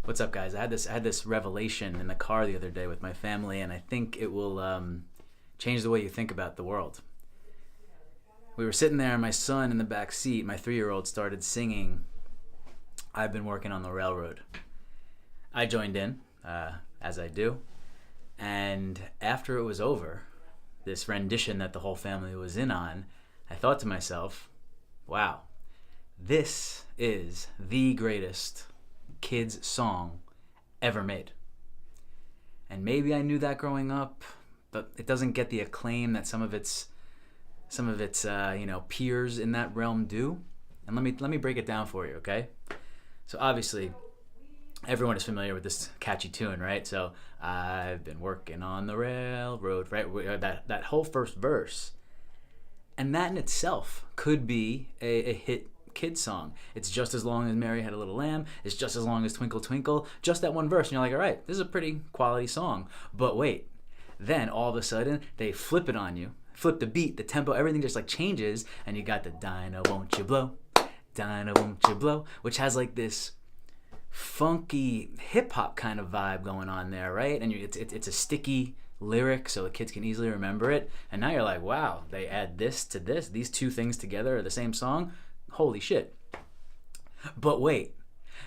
What's up, guys? I had this revelation in the car the other day with my family, and I think it will change the way you think about the world. We were sitting there, and my son in the back seat, my 3-year-old, started singing "I've Been Working on the Railroad." I joined in, as I do, and after it was over, this rendition that the whole family was in on, I thought to myself, "Wow, this is the greatest kids song ever made." And maybe I knew that growing up, but it doesn't get the acclaim that some of its peers in that realm do. And let me break it down for you, okay? So obviously everyone is familiar with this catchy tune, right? So I've been working on the railroad, right? That whole first verse, and that in itself could be a hit kid song. It's just as long as Mary Had a Little Lamb. It's just as long as Twinkle Twinkle. Just that one verse, and you're like, all right, this is a pretty quality song. But wait, then all of a sudden they flip it on you, flip the beat, the tempo, everything just like changes, and you got the Dinah Won't You Blow, Dinah Won't You Blow, which has like this funky hip hop kind of vibe going on there, right? And it's a sticky lyric, so the kids can easily remember it. And now you're like, wow, they add this to this. These two things together are the same song. Holy shit. But wait,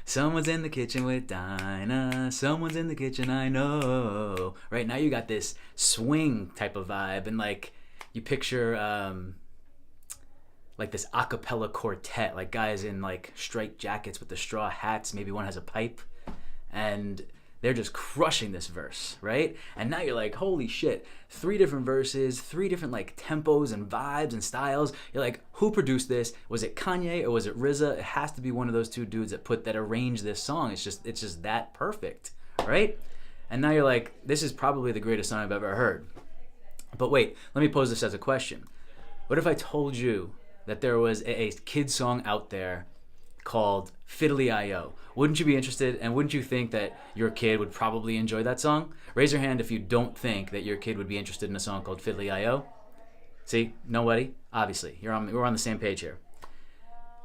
someone's in the kitchen with Dinah. Someone's in the kitchen, I know. Right now you got this swing type of vibe, and like you picture like this a cappella quartet, like guys in like striped jackets with the straw hats. Maybe one has a pipe, and they're just crushing this verse, right? And now you're like, holy shit, 3 different verses, 3 different like tempos and vibes and styles. You're like, who produced this? Was it Kanye or was it RZA? It has to be one of those 2 dudes that arranged this song. It's just that perfect, right? And now you're like, this is probably the greatest song I've ever heard. But wait, let me pose this as a question. What if I told you that there was a kid song out there called Fiddly-I-O? Wouldn't you be interested, and wouldn't you think that your kid would probably enjoy that song? Raise your hand if you don't think that your kid would be interested in a song called Fiddly-I-O. See, nobody? Obviously, we're on the same page here.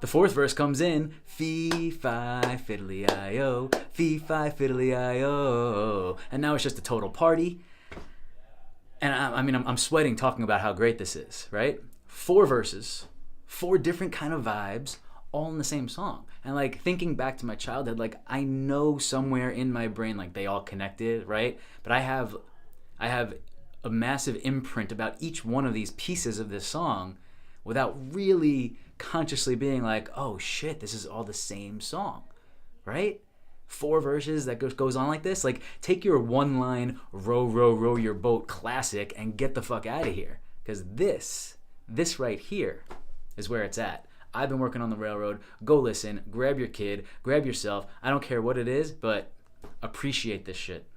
The 4th verse comes in, fee-fi, fiddly-I-O, fee-fi, fiddly-I-O. And now it's just a total party. And I'm sweating talking about how great this is, right? 4 verses, 4 different kind of vibes, all in the same song. And like thinking back to my childhood, like I know somewhere in my brain like they all connected, right? But I have a massive imprint about each one of these pieces of this song without really consciously being like, oh shit, this is all the same song, right? 4 verses that goes on like this. Like take your one line row row row your boat classic and get the fuck out of here, because this right here is where it's at. I've been working on the railroad. Go listen, grab your kid, grab yourself. I don't care what it is, but appreciate this shit.